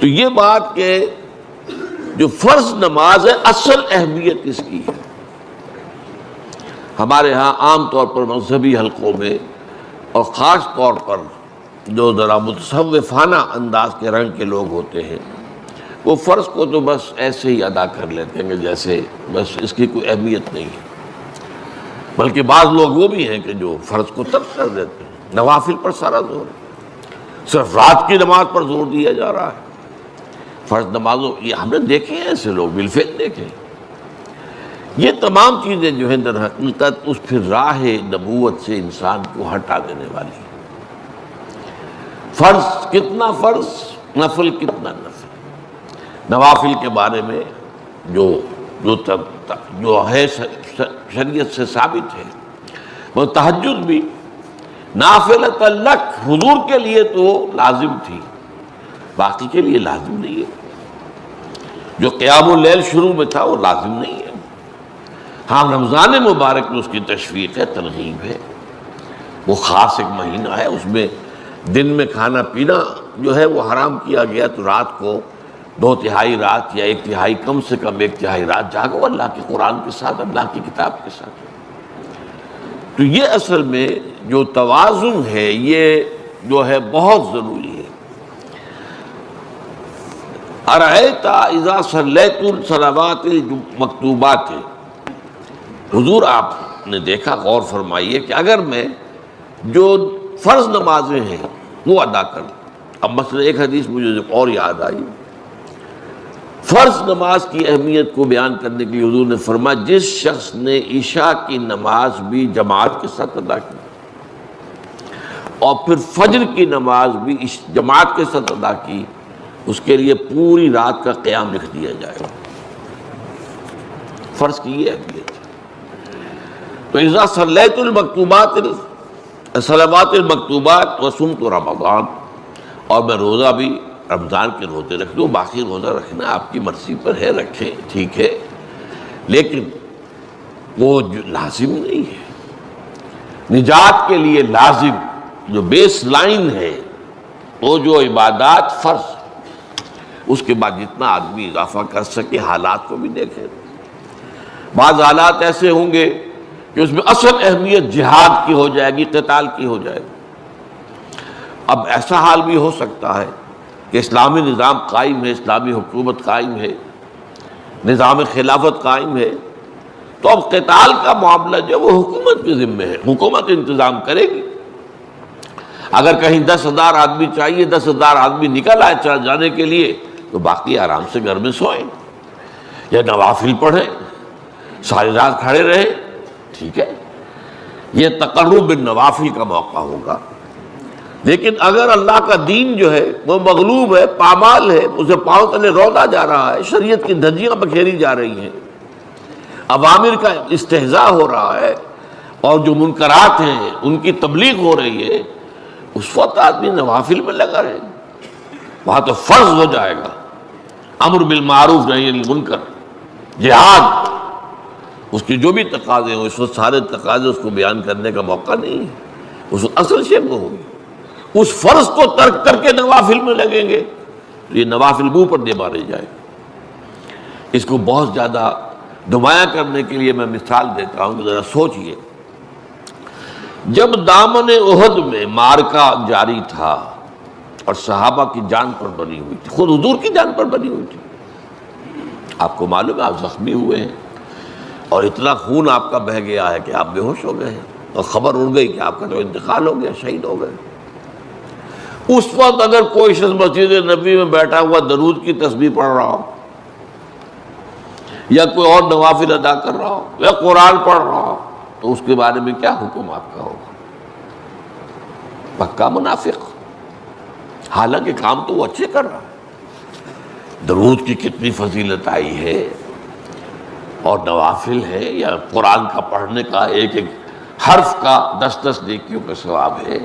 تو یہ بات کہ جو فرض نماز ہے اصل اہمیت اس کی ہے. ہمارے ہاں عام طور پر مذہبی حلقوں میں اور خاص طور پر جو ذرا متصوفانہ انداز کے رنگ کے لوگ ہوتے ہیں وہ فرض کو تو بس ایسے ہی ادا کر لیتے ہیں کہ جیسے بس اس کی کوئی اہمیت نہیں ہے. بلکہ بعض لوگ وہ بھی ہیں کہ جو فرض کو ترک کر دیتے ہیں. نوافل پر سارا زور ہے، صرف رات کی نماز پر زور دیا جا رہا ہے. فرض نمازوں یہ ہم نے دیکھے ہیں، ایسے لوگ بالفعل دیکھے. یہ تمام چیزیں جو ہیں در حقیقت اس پھر راہ نبوت سے انسان کو ہٹا دینے والی ہیں. فرض کتنا فرض، نفل کتنا نفل. نوافل کے بارے میں جو ہے شریعت سے ثابت ہے، وہ تہجد بھی نافلۃ لک، حضور کے لیے تو لازم تھی، باقی کے لیے لازم نہیں ہے. جو قیام اللیل شروع میں تھا وہ لازم نہیں ہے. ہاں رمضان مبارک میں اس کی تشویق ہے، ترغیب ہے. وہ خاص ایک مہینہ ہے، اس میں دن میں کھانا پینا جو ہے وہ حرام کیا گیا، تو رات کو 2/3 رات یا 1/3 کم سے کم 1/3 رات جاگو اللہ کے قرآن کے ساتھ، اللہ کی کتاب کے ساتھ. تو یہ اصل میں جو توازن ہے یہ جو ہے بہت ضروری ہے. ارأیت اذا صلیت الصلوات المکتوبات، حضور آپ نے دیکھا، غور فرمائیے کہ اگر میں جو فرض نمازیں ہیں وہ ادا کروں. اب مثلا ایک حدیث مجھے اور یاد آئی، فرض نماز کی اہمیت کو بیان کرنے کے لیے حضور نے فرمایا جس شخص نے عشاء کی نماز بھی جماعت کے ساتھ ادا کی اور پھر فجر کی نماز بھی جماعت کے ساتھ ادا کی، اس کے لیے پوری رات کا قیام لکھ دیا جائے گا. فرض کی یہ اہمیت ہے. تو اذا صلیت المکتوبات صلوات المکتوبات وصمت رمضان، اور میں روزہ بھی رمضان کے روزے رکھ دوں، باقی روزہ رکھنا آپ کی مرضی پر ہے، رکھیں ٹھیک ہے، لیکن وہ لازم نہیں ہے. نجات کے لیے لازم جو بیس لائن ہے وہ جو عبادات فرض، اس کے بعد جتنا آدمی اضافہ کر سکے. حالات کو بھی دیکھیں، بعض حالات ایسے ہوں گے کہ اس میں اصل اہمیت جہاد کی ہو جائے گی، قتال کی ہو جائے گی. اب ایسا حال بھی ہو سکتا ہے کہ اسلامی نظام قائم ہے، اسلامی حکومت قائم ہے، نظام خلافت قائم ہے، تو اب قتال کا معاملہ جو وہ حکومت کے ذمہ ہے، حکومت انتظام کرے گی. اگر کہیں 10,000 آدمی چاہیے، 10,000 آدمی نکل آئے چل جانے کے لیے، تو باقی آرام سے گھر میں سوئیں یا نوافل پڑھیں، ساری رات کھڑے رہیں، ٹھیک ہے. یہ تقرب بالنوافل کا موقع ہوگا. لیکن اگر اللہ کا دین جو ہے وہ مغلوب ہے، پامال ہے، اسے پاؤں تلے رودا جا رہا ہے، شریعت کی دھجیاں بکھیری جا رہی ہیں، اوامر کا استہزاء ہو رہا ہے، اور جو منکرات ہیں ان کی تبلیغ ہو رہی ہے، اس وقت آدمی نوافل میں لگا رہے. وہاں تو فرض ہو جائے گا امر بالمعروف نہی عن المنکر، جہاد، اس کی جو بھی تقاضے ہوں، اس وقت سارے تقاضے اس کو بیان کرنے کا موقع نہیں ہے. اس وقت اصل شے وہ ہوگی. اس فرض کو ترک کر کے نوافل میں لگیں گے تو یہ نوافل منہ پر دے مارے جائے. اس کو بہت زیادہ نمایاں کرنے کے لیے میں مثال دیتا ہوں کہ ذرا سوچئے. جب دامن احد میں معرکہ جاری تھا اور صحابہ کی جان پر بنی ہوئی تھی، خود حضور کی جان پر بنی ہوئی تھی، آپ کو معلوم ہے آپ زخمی ہوئے ہیں اور اتنا خون آپ کا بہہ گیا ہے کہ آپ بے ہوش ہو گئے ہیں، اور خبر اڑ گئی کہ آپ کا تو انتقال ہو گیا، شہید ہو گئے. اس وقت اگر کوئی شخص مسجد نبی میں بیٹھا ہوا درود کی تسبیح پڑھ رہا ہو، یا کوئی اور نوافل ادا کر رہا ہو، یا قرآن پڑھ رہا ہو، تو اس کے بارے میں کیا حکم آپ کا ہوگا؟ پکا منافق. حالانکہ کام تو وہ اچھے کر رہا ہے. درود کی کتنی فضیلت آئی ہے، اور نوافل ہے، یا قرآن کا پڑھنے کا ایک ایک حرف کا 10 نیکیوں کا ثواب ہے.